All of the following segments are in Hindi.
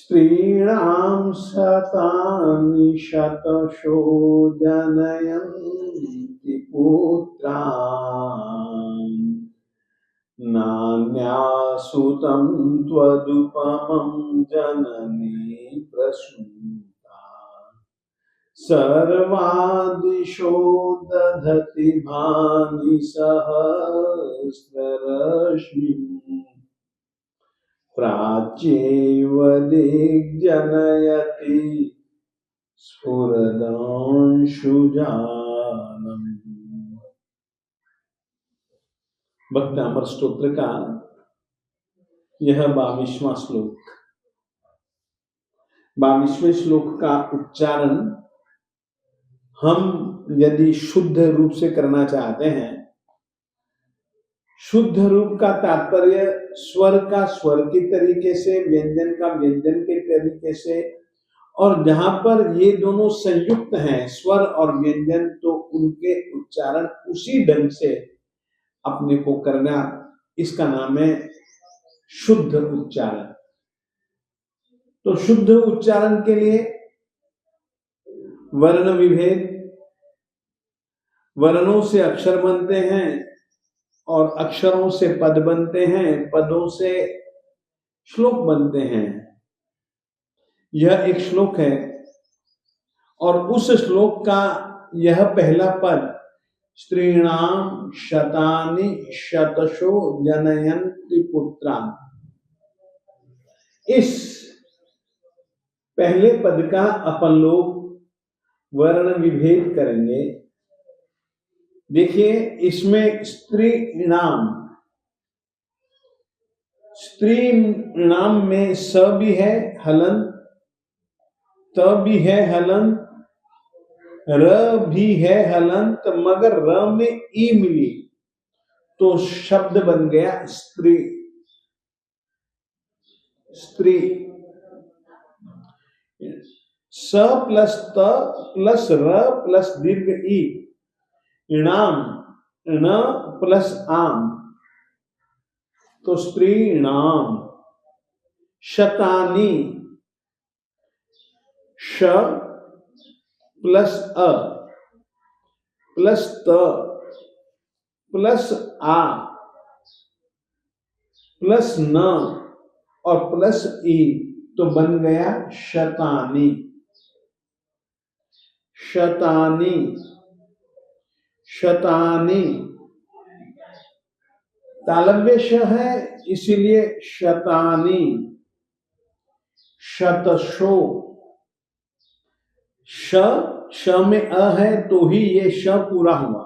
स्त्रीणां शतानि शतशो जनयन्ति पुत्रान् नान्यासुतं त्वदुपमं जननी प्रसूता सर्वादिशो दधति भानि सहस्ररश्मिम् प्राच्येव दिग्जनयति स्फुरदांशुजालम्। भक्त अमर स्तोत्र का यह 22वां श्लोक। 22वें श्लोक का उच्चारण हम यदि शुद्ध रूप से करना चाहते हैं, शुद्ध रूप का तात्पर्य स्वर का स्वर की तरीके से, व्यंजन का व्यंजन के तरीके से, और जहां पर ये दोनों संयुक्त हैं स्वर और व्यंजन, तो उनके उच्चारण उसी ढंग से अपने को करना, इसका नाम है शुद्ध उच्चारण। तो शुद्ध उच्चारण के लिए वर्ण विभेद, वर्णों से अक्षर बनते हैं और अक्षरों से पद बनते हैं, पदों से श्लोक बनते हैं। यह एक श्लोक है और उस श्लोक का यह पहला पद स्त्रीणां शतानि शतशो जनयन्ति पुत्रान्, इस पहले पद का अपन लोग वर्ण विभेद करेंगे। देखिए, इसमें स्त्रीणाम में स भी है हलंत, त भी है हलंत, र भी है हलंत, मगर र में ई मिली तो शब्द बन गया स्त्री। स्त्री स प्लस त प्लस र प्लस दीर्घ ई, इणाम, ण प्लस आम, तो स्त्रीणाम। शतानी, श प्लस अ प्लस त प्लस आ प्लस न और प्लस ई, तो बन गया शतानी। शतानी, शतानी तालव्य श है इसीलिए शतानी। शतशो, श में अ है तो ही ये श पूरा हुआ।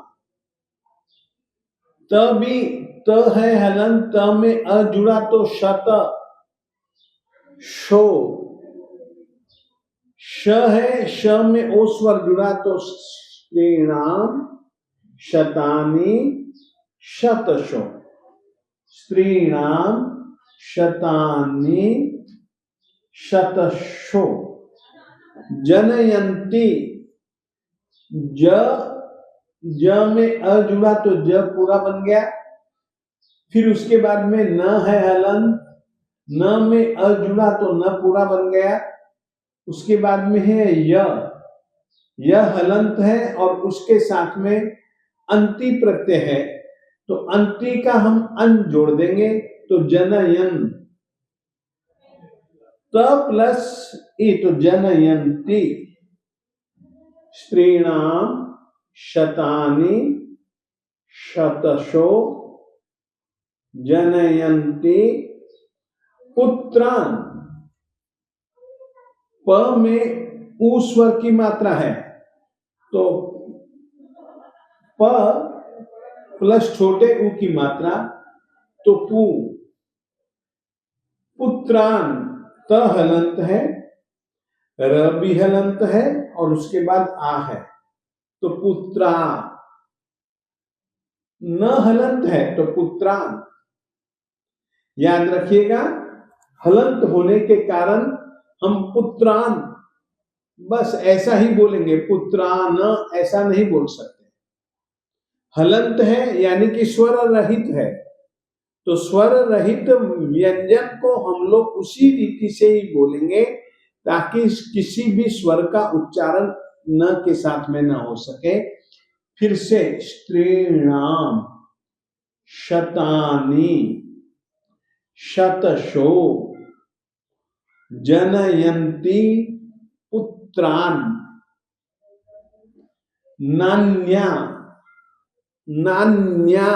त भी त है हलन, त में अ जुड़ा तो शत शो। श है, श में ओ स्वर जुड़ा तो स्त्रीणाम शतानि शतशो। स्त्रीणाम शतानि शतशो जनयन्ति, ज में अ जुड़ा तो ज पूरा बन गया। फिर उसके बाद में न है हलंत, न में अ जुड़ा तो न पूरा बन गया। उसके बाद में है यह हलंत है और उसके साथ में अंति प्रत्यय है, तो अंति का हम अन जोड़ देंगे तो जनयन, त प्लस ई तो जनयन्ति। स्त्रीणाम शतानि शतशो जनयन्ति पुत्रान्। प में ऊ स्वर की मात्रा है तो प प्लस छोटे ऊ की मात्रा तो पू। पुत्रान, त हलंत है, र भी हलंत है और उसके बाद आ है तो पुत्रा। न हलंत है तो पुत्रान। याद रखिएगा, हलंत होने के कारण हम पुत्रान बस ऐसा ही बोलेंगे, पुत्रान ऐसा नहीं बोल सकते। हलंत है यानी कि स्वर रहित है तो स्वर रहित व्यंजन को हम लोग उसी रीति से ही बोलेंगे ताकि किसी भी स्वर का उच्चारण न के साथ में न हो सके। फिर से स्त्रीणाम शतानि शतशो जनयन्ति पुत्रान नान्या नान्या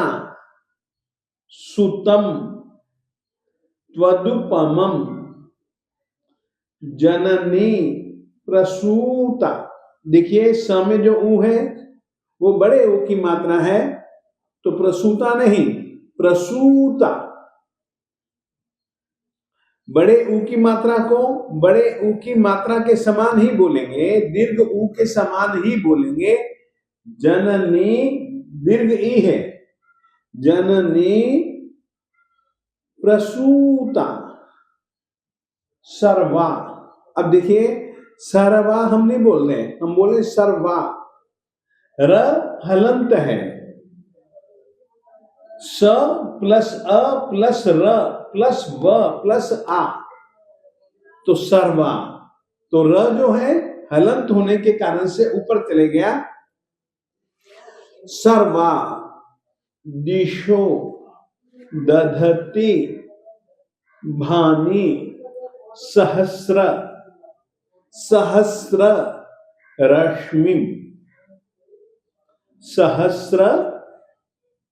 सुतम त्वदुपमम जननी प्रसूता। देखिए स में जो ऊ है वो बड़े ऊ की मात्रा है, तो प्रसूता नहीं प्रसूता। बड़े ऊ की मात्रा को बड़े ऊ की मात्रा के समान ही बोलेंगे, दीर्घ ऊ के समान ही बोलेंगे। जननी दीर्घ ई है, जननी प्रसूता सर्वा। अब देखिए सर्वा हम नहीं बोल रहे, हम बोले सर्वा। र हलंत है, स प्लस अ प्लस र प्लस व प्लस आ, तो सर्वा। तो र जो है हलंत होने के कारण से ऊपर चले गया। सर्वा दिशो दधति भानि सहस्र सहस्र रश्मि सहस्र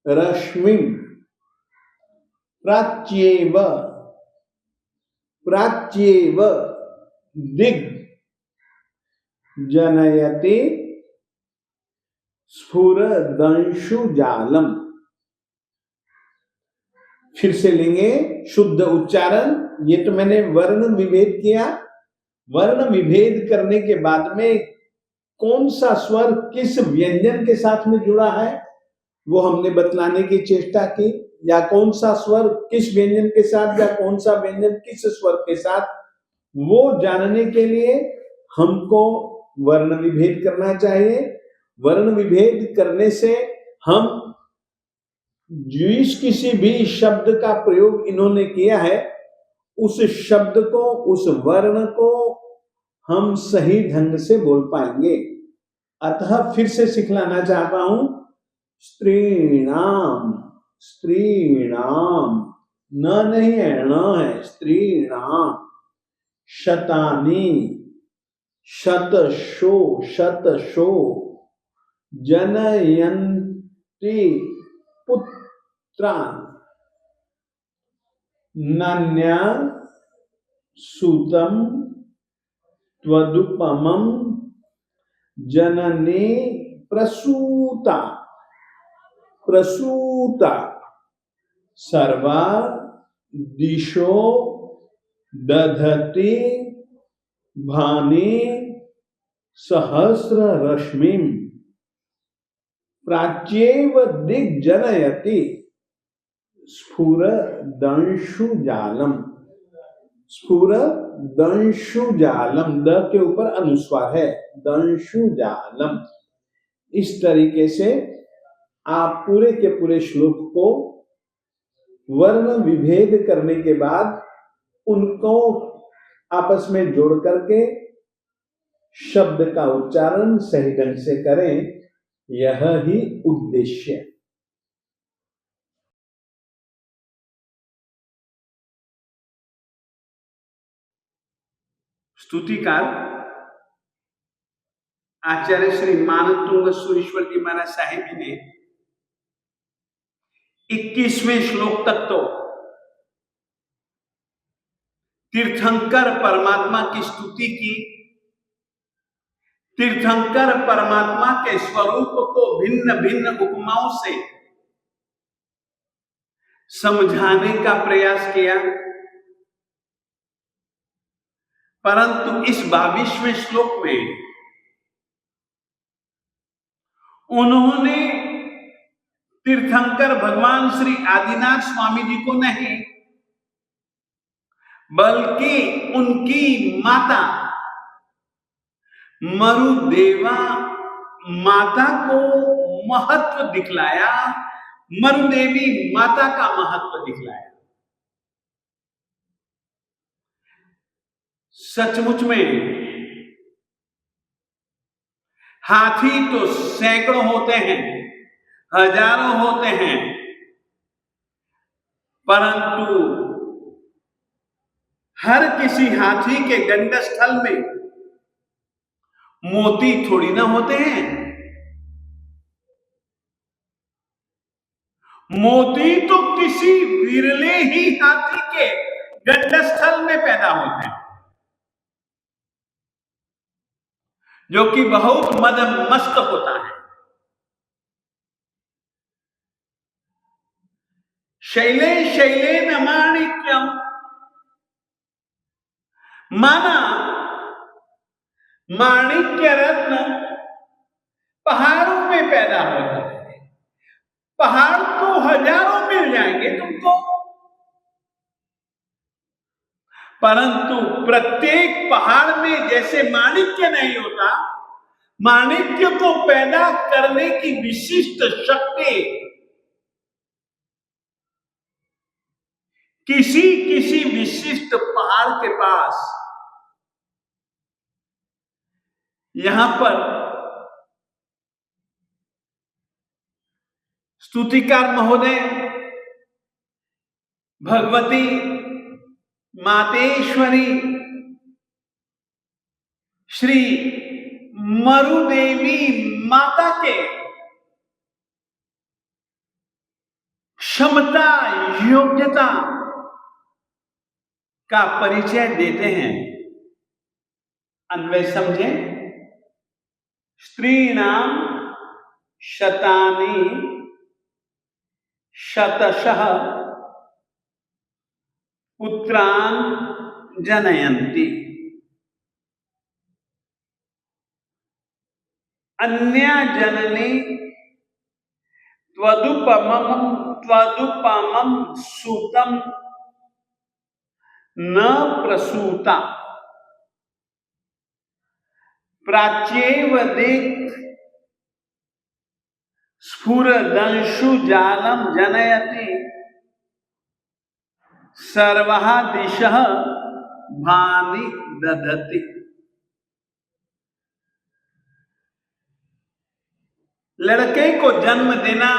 रश्मि प्राच्येव प्राच्येव दिग् जनयति स्फुरदंशु जालम। फिर से लेंगे शुद्ध उच्चारण। ये तो मैंने वर्ण विभेद किया। वर्ण विभेद करने के बाद में कौन सा स्वर किस व्यंजन के साथ में जुड़ा है वो हमने बतलाने की चेष्टा की, या कौन सा स्वर किस व्यंजन के साथ या कौन सा व्यंजन किस स्वर के साथ, वो जानने के लिए हमको वर्ण विभेद करना चाहिए। वर्ण विभेद करने से हम जिस किसी भी शब्द का प्रयोग इन्होंने किया है उस शब्द को उस वर्ण को हम सही ढंग से बोल पाएंगे। अतः फिर से सिखलाना चाहता हूं, स्त्रीणाम स्त्रीणाम, न नहीं है न है, स्त्रीणाम शतानि शतशो शतशो जनयन्ति पुत्रान नान्या सुतम त्वदुपमम जननी प्रसूता प्रसूता सर्वा दिशो दधति भानि सहस्र रश्मिं प्राच्येव दिग्जनयति स्फुरदंशु जालम। स्फुरदंशु जालम, द के ऊपर अनुस्वार है, दंशु जालम। इस तरीके से आप पूरे के पूरे श्लोक को वर्ण विभेद करने के बाद उनको आपस में जोड़ करके शब्द का उच्चारण सही ढंग से करें, यह ही उद्देश्य। स्तुतिकार आचार्य श्री मानतुंग सुरेश्वर जी महाराज साहिब जी ने 21वें श्लोक तक तो तीर्थंकर परमात्मा की स्तुति की, तीर्थंकर परमात्मा के स्वरूप को भिन्न भिन्न उपमाओं से समझाने का प्रयास किया, परंतु इस 22वें श्लोक में उन्होंने तीर्थंकर भगवान श्री आदिनाथ स्वामी जी को नहीं बल्कि उनकी माता मरुदेवा माता को महत्व दिखलाया, मरुदेवी माता का महत्व दिखलाया। सचमुच में हाथी तो सैकड़ों होते हैं, हजारों होते हैं, परंतु हर किसी हाथी के गंडस्थल में मोती थोड़ी ना होते हैं। मोती तो किसी विरले ही हाथी के गंडस्थल में पैदा होते हैं, जो कि बहुत मदमस्त होता है। शैले शैलेन माणिक्यम, माना माणिक्य रत्न पहाड़ों में पैदा होता है। पहाड़ तो हजारों मिल जाएंगे तुमको, परंतु प्रत्येक पहाड़ में जैसे माणिक्य नहीं होता, माणिक्य को पैदा करने की विशिष्ट शक्ति किसी किसी विशिष्ट पहाड़ के पास। यहां पर स्तुतिकार महोदय भगवती मातेश्वरी श्री मरुदेवी माता के क्षमता योग्यता का परिचय देते हैं। अन्वय समझे। स्त्रीणाम शतानि शतशः पुत्रान जनयन्ति, अन्या जननी त्वदुपमं सूतम न प्रसूता, प्राच्येव देख स्फुरदंशु जालम जनयति, सर्वः दिशः भानि दधति। लड़के को जन्म देना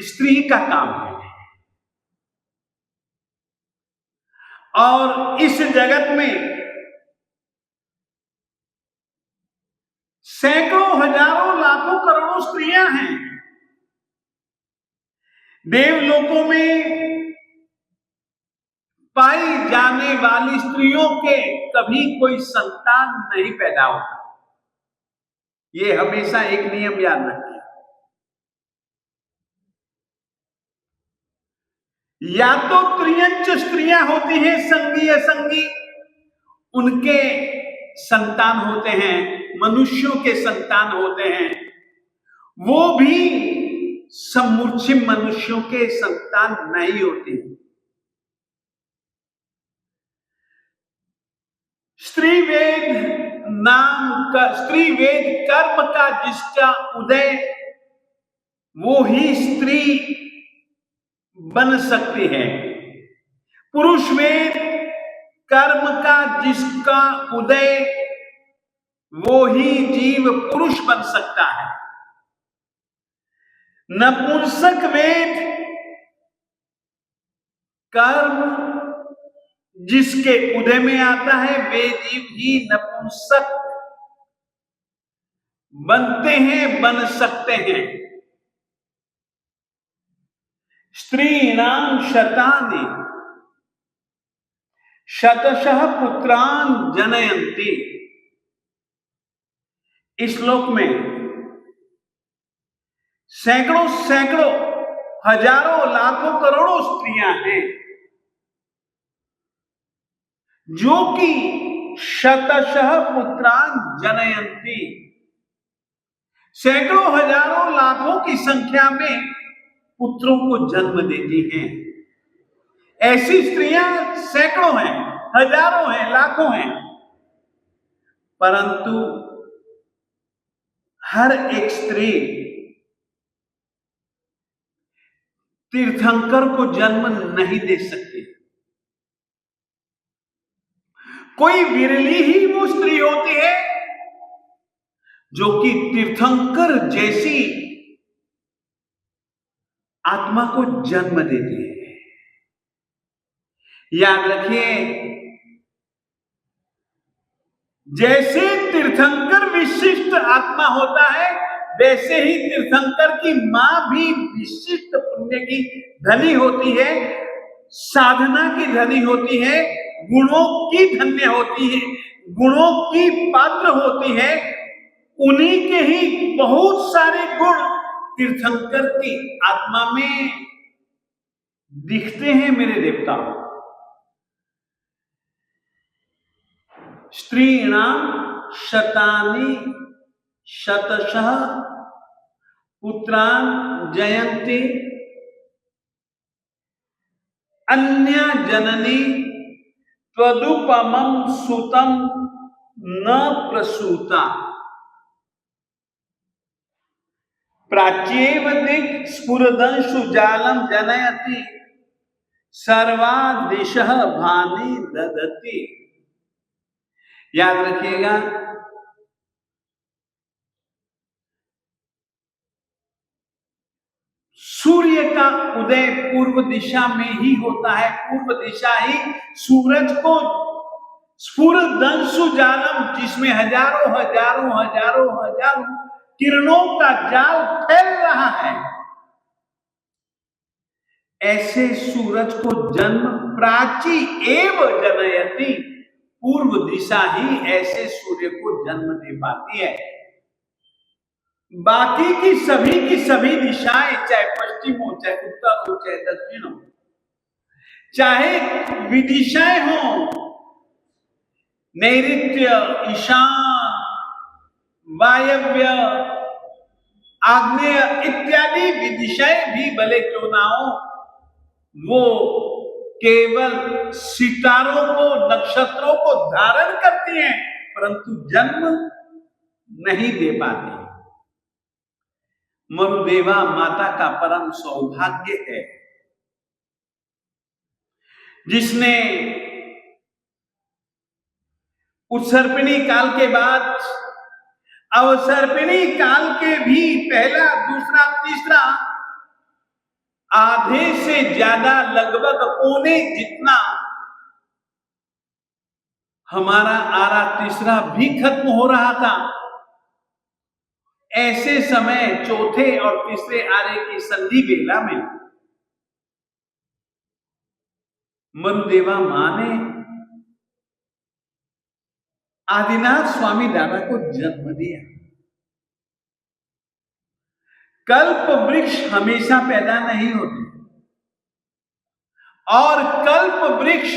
स्त्री का काम है, और इस जगत में सैकड़ों हजारों लाखों करोड़ों स्त्रियां हैं। देवलोकों में पाई जाने वाली स्त्रियों के कभी कोई संतान नहीं पैदा होता। ये हमेशा एक नियम याद रखें। या तो त्रियंच स्त्रियां होती हैं, संगी असंगी, उनके संतान होते हैं, मनुष्यों के संतान होते हैं, वो भी समूर्छित मनुष्यों के संतान नहीं होते। स्त्रीवेद नाम का, स्त्रीवेद कर्म का जिसका उदय, वो ही स्त्री बन सकती है। पुरुष वेद कर्म का जिसका उदय, वो ही जीव पुरुष बन सकता है। नपुंसक वेद कर्म जिसके उदय में आता है, वे जीव ही नपुंसक बनते हैं, बन सकते हैं। स्त्रीणाम शतानि शतशः पुत्रान जनयन्ति। इस श्लोक में सैकड़ों सैकड़ों हजारों लाखों करोड़ों स्त्रियां हैं, जो कि शतशः पुत्रान जनयन्ति, सैकड़ों हजारों लाखों की संख्या में पुत्रों को जन्म देती हैं। ऐसी स्त्रियां सैकड़ों हैं, हजारों हैं, लाखों हैं, परंतु हर एक स्त्री तीर्थंकर को जन्म नहीं दे सकती। कोई विरली ही वो स्त्री होती है जो कि तीर्थंकर जैसी आत्मा को जन्म देती है। याद रखिए, जैसे तीर्थंकर विशिष्ट आत्मा होता है, वैसे ही तीर्थंकर की मां भी विशिष्ट पुण्य की धनी होती है, साधना की धनी होती है, गुणों की धन्य होती है, गुणों की पात्र होती है। उन्हीं के ही बहुत सारे गुण तीर्थंकर की आत्मा में दिखते हैं मेरे देवता। स्त्रीणाम शतानि शतशः पुत्रान जयन्ति अन्य जननी त्वदुपमं सुतं न प्रसूता। प्राच्येव दिक् स्फुरदंशु जालम जनयति सर्वा दिशः भानि ददति। याद रखिएगा, सूर्य का उदय पूर्व दिशा में ही होता है। पूर्व दिशा ही सूरज को स्फुरदंशु जालम, जिसमें हजारों हजारों हजारों हजारों किरणों का जाल फैल रहा है, ऐसे सूरज को जन्म प्राची एव जनयति, पूर्व दिशा ही ऐसे सूर्य को जन्म दे पाती है। बाकी की सभी दिशाएं, चाहे पश्चिम हो, चाहे उत्तर हो, चाहे दक्षिण हो, चाहे विदिशाएं हो, नैऋत्य, ईशान, वायव्य, आग्नेय इत्यादि विदिशाएं भी भले क्यों ना हो, वो केवल सितारों को, नक्षत्रों को धारण करती हैं, परंतु जन्म नहीं दे पाती। मरुदेवा माता का परम सौभाग्य है, जिसने उत्सर्पिणी काल के बाद अवसर्पिणी काल के भी पहला, दूसरा, तीसरा, आधे से ज्यादा, लगभग पौने जितना हमारा आरा तीसरा भी खत्म हो रहा था, ऐसे समय चौथे और तीसरे आरे की संधि बेला में मरुदेवा मां ने आदिनाथ स्वामी दादा को जन्म दिया। कल्प वृक्ष हमेशा पैदा नहीं होते, और कल्प वृक्ष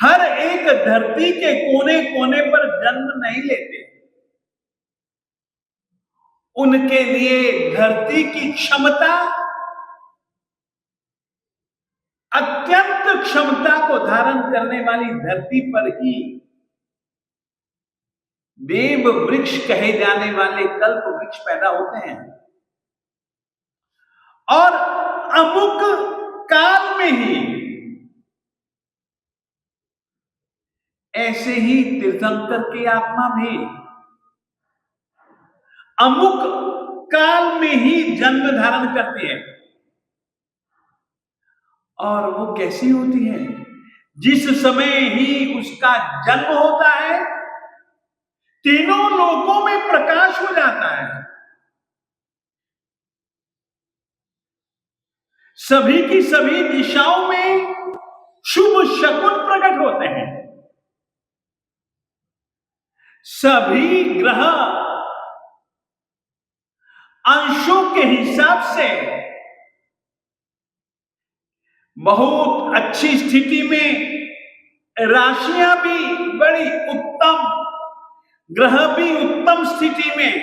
हर एक धरती के कोने कोने पर जन्म नहीं लेते। उनके लिए धरती की क्षमता, अत्यंत क्षमता को धारण करने वाली धरती पर ही देव वृक्ष कहे जाने वाले कल्प वृक्ष पैदा होते हैं। और अमुक काल में ही ऐसे ही तीर्थंकर की आत्मा भी अमुक काल में ही जन्म धारण करती है। और वो कैसी होती है? जिस समय ही उसका जन्म होता है, तीनों लोकों में प्रकाश हो जाता है, सभी की सभी दिशाओं में शुभ शकुन प्रकट होते हैं, सभी ग्रह अंशों के हिसाब से बहुत अच्छी स्थिति में, राशियां भी बड़ी उत्तम, ग्रह भी उत्तम स्थिति में।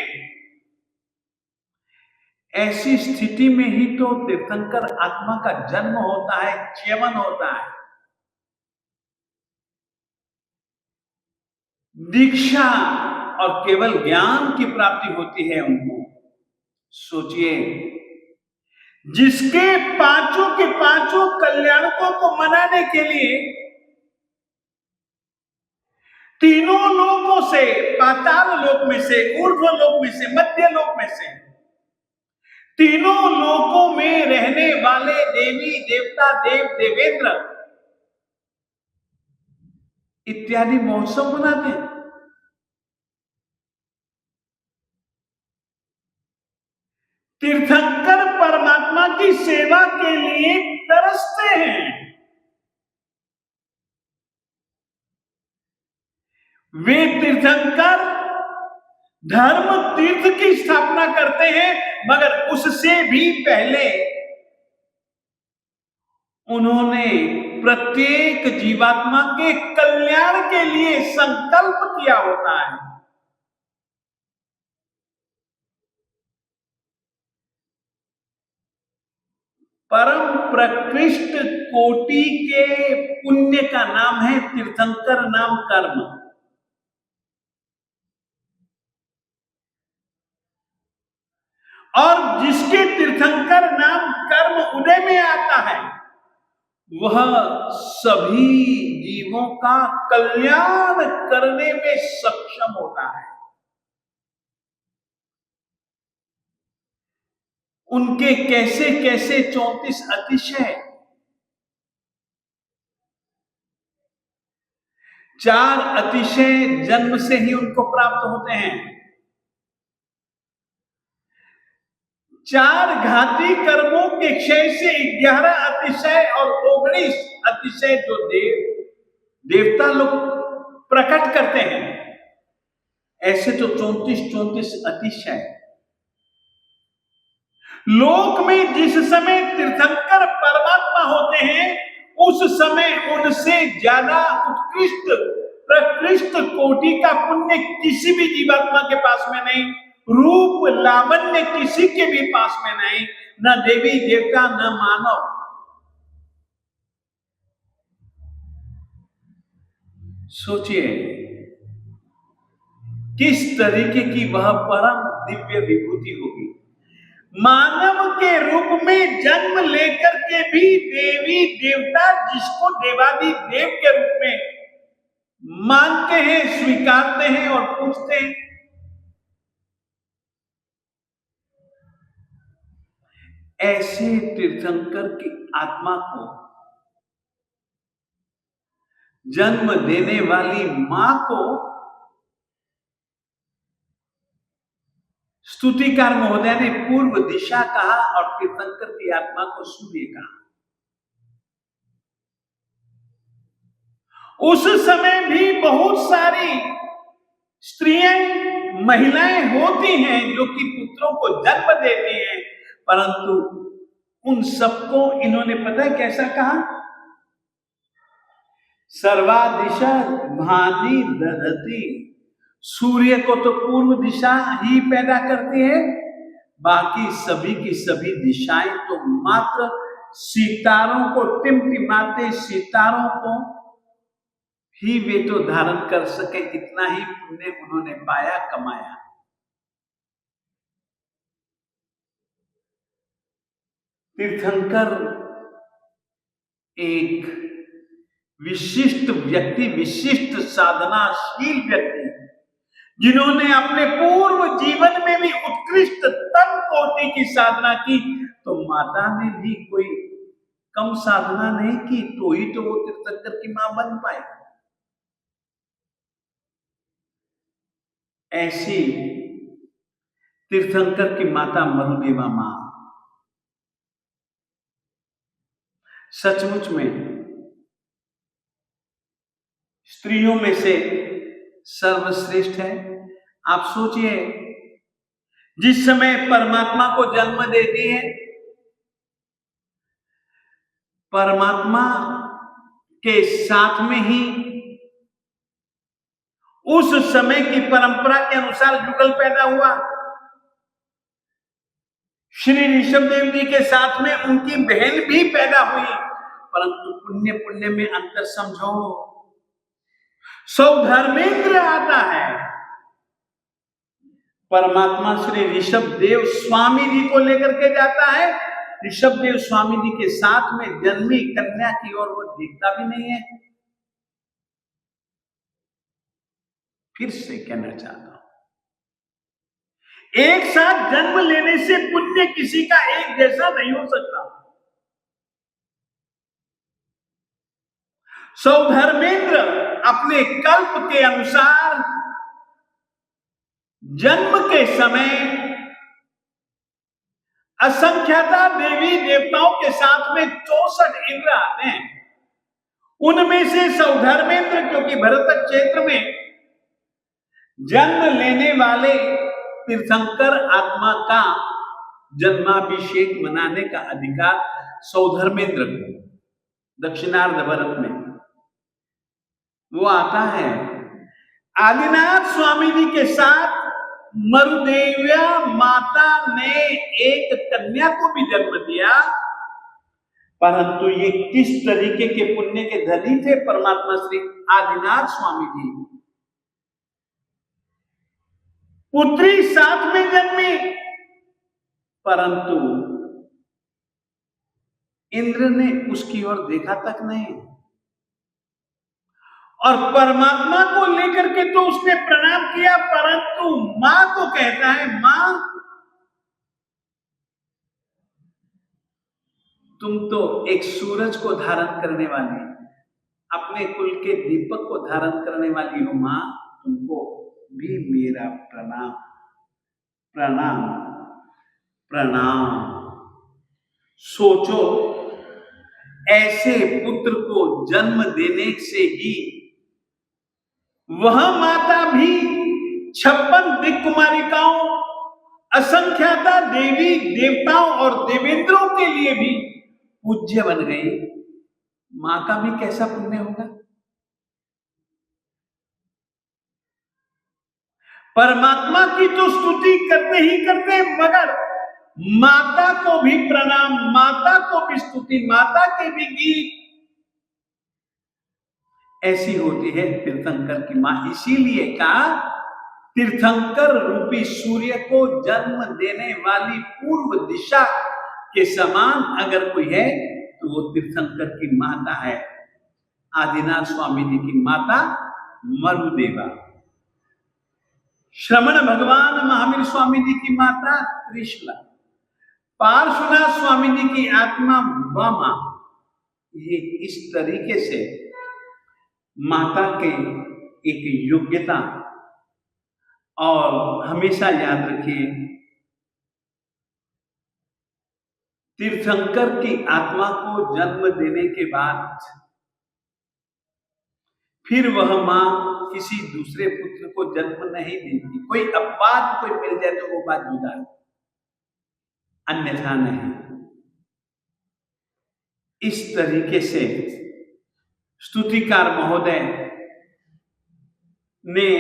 ऐसी स्थिति में ही तो तीर्थंकर आत्मा का जन्म होता है, चयन होता है, दीक्षा और केवल ज्ञान की प्राप्ति होती है उनको। सोचिए, जिसके पांचों के पांचों कल्याणकों को मनाने के लिए तीनों लोकों से, पाताल लोक में से, ऊर्ध्व लोक में से, मध्य लोक में से, तीनों लोकों में रहने वाले देवी देवता, देव देवेंद्र इत्यादि महोत्सव मनाते हैं। तीर्थंकर परमात्मा की सेवा के लिए तरसते हैं। वे तीर्थंकर धर्म तीर्थ की स्थापना करते हैं, मगर उससे भी पहले उन्होंने प्रत्येक जीवात्मा के कल्याण के लिए संकल्प किया होता है। परम प्रकृष्ट कोटि के पुण्य का नाम है तीर्थंकर नाम कर्म। और जिसके तीर्थंकर नाम कर्म उदय में आता है, वह सभी जीवों का कल्याण करने में सक्षम होता है। उनके कैसे कैसे 34 अतिशय, 4 अतिशय जन्म से ही उनको प्राप्त होते हैं। 4 घाती कर्मों के क्षय से 11 अतिशय और 19 अतिशय जो देवता लोग प्रकट करते हैं, ऐसे तो 34 अतिशय। लोक में जिस समय तीर्थंकर परमात्मा होते हैं, उस समय उनसे ज्यादा उत्कृष्ट प्रकृष्ट कोटि का पुण्य किसी भी जीवात्मा के पास में नहीं, रूप लावण्य किसी के भी पास में नहीं, न देवी देवता न मानव। सोचिए किस तरीके की वह परम दिव्य विभूति होगी। मानव के रूप में जन्म लेकर के भी देवी देवता जिसको देवादि देव के रूप में मानते हैं, स्वीकारते हैं और पूजते हैं, ऐसे तीर्थंकर की आत्मा को जन्म देने वाली मां को स्तुतिकार महोदय ने पूर्व दिशा कहा और तीर्थंकर की आत्मा को सूर्य कहा। उस समय भी बहुत सारी स्त्रियां, महिलाएं होती हैं जो कि पुत्रों को जन्म देती हैं, परंतु उन सबको इन्होंने पता है कैसा कहा? सर्वादिशा भानी दधति। सूर्य को तो पूर्व दिशा ही पैदा करती है, बाकी सभी की सभी दिशाएं तो मात्र सितारों को टिमटिमाते सितारों को ही वे तो धारण कर सके, इतना ही पुण्य उन्होंने पाया, कमाया। तीर्थंकर एक विशिष्ट व्यक्ति, विशिष्ट साधनाशील व्यक्ति, जिन्होंने अपने पूर्व जीवन में भी उत्कृष्टतम कोटि की साधना की, तो माता ने भी कोई कम साधना नहीं की, तो ही तो वो तीर्थंकर की मां बन पाए। ऐसी तीर्थंकर की माता मरुदेवा मां सचमुच में स्त्रियों में से सर्वश्रेष्ठ है। आप सोचिए, जिस समय परमात्मा को जन्म देती है, परमात्मा के साथ में ही उस समय की परंपरा के अनुसार युगल पैदा हुआ। श्री ऋषभ देव जी के साथ में उनकी बहन भी पैदा हुई, परंतु पुण्य पुण्य में अंतर समझो। सौधर्मेंद्र आता है, परमात्मा श्री ऋषभ देव स्वामी जी को लेकर के जाता है ऋषभदेव स्वामी जी के साथ में जन्मी कन्या की ओर वो देखता भी नहीं है। फिर से कहना चाहता हूं, एक साथ जन्म लेने से पुण्य किसी का एक जैसा नहीं हो सकता। सौधर्मेंद्र अपने कल्प के अनुसार जन्म के समय असंख्याता देवी देवताओं के साथ में 64 इंद्र आते हैं। उनमें से सौधर्मेंद्र, क्योंकि भरत क्षेत्र में जन्म लेने वाले तीर्थंकर आत्मा का जन्माभिषेक मनाने का अधिकार सौधर्मेंद्र को, दक्षिणार्ध भरत में वो आता है। आदिनाथ स्वामी जी के साथ मरुदेव्या माता ने एक कन्या को भी जन्म दिया, परंतु ये किस तरीके के पुण्य के धनी थे परमात्मा श्री आदिनाथ स्वामी जी। पुत्री साथ में जन्मी, परंतु इंद्र ने उसकी ओर देखा तक नहीं, और परमात्मा को लेकर के तो उसने प्रणाम किया, परंतु मां को कहता है, मां तुम तो एक सूरज को धारण करने वाली, अपने कुल के दीपक को धारण करने वाली हो मां, तुमको भी मेरा प्रणाम प्रणाम प्रणाम। सोचो, ऐसे पुत्र को जन्म देने से ही वह माता भी 56 दिक्कुमारिकाओं, असंख्याता देवी देवताओं और देवेंद्रों के लिए भी पूज्य बन गई। मां का भी कैसा पुण्य होगा। परमात्मा की तो स्तुति करते ही करते, मगर माता को भी प्रणाम, माता को भी स्तुति, माता के भी गीत, ऐसी होती है तीर्थंकर की मां। इसीलिए कहा, तीर्थंकर रूपी सूर्य को जन्म देने वाली पूर्व दिशा के समान अगर कोई है तो वो तीर्थंकर की माता है, आदिनाथ स्वामी जी की माता मरुदेवा। श्रमण भगवान महावीर स्वामी जी की माता त्रिशला, पार्श्वनाथ स्वामी जी की आत्मा वामा। ये इस तरीके से माता के एक योग्यता, और हमेशा याद रखिए, तीर्थंकर की आत्मा को जन्म देने के बाद फिर वह मां किसी दूसरे पुत्र को जन्म नहीं देती। कोई अपवाद कोई मिल जाए तो वो बात जुदा है, अन्यथा नहीं। इस तरीके से स्तुतिकार महोदय ने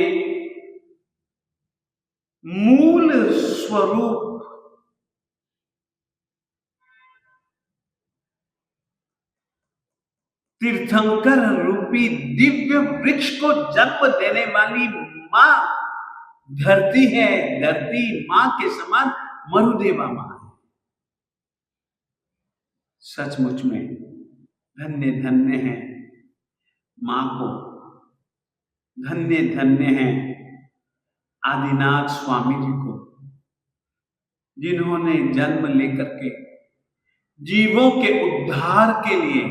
मूल स्वरूप तीर्थंकर रूपी दिव्य वृक्ष को जन्म देने वाली मां धरती है, धरती मां के समान मरुदेवा मां है। सचमुच में धन्य धन्य है मां को, धन्य धन्य है आदिनाथ स्वामी जी को, जिन्होंने जन्म लेकर के जीवों के उद्धार के लिए,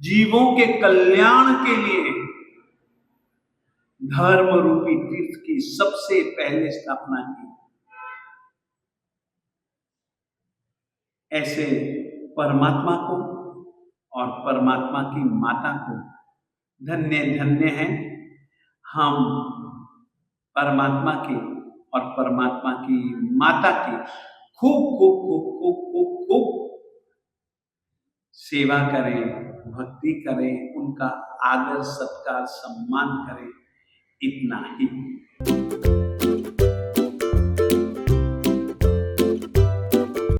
जीवों के कल्याण के लिए धर्म रूपी तीर्थ की सबसे पहले स्थापना की। ऐसे परमात्मा को और परमात्मा की माता को धन्य धन्य है हम परमात्मा की और परमात्मा की माता की खूब खूब खूब खूब खूब खूब सेवा करें, भक्ति करें, उनका आदर सत्कार सम्मान करें, इतना ही।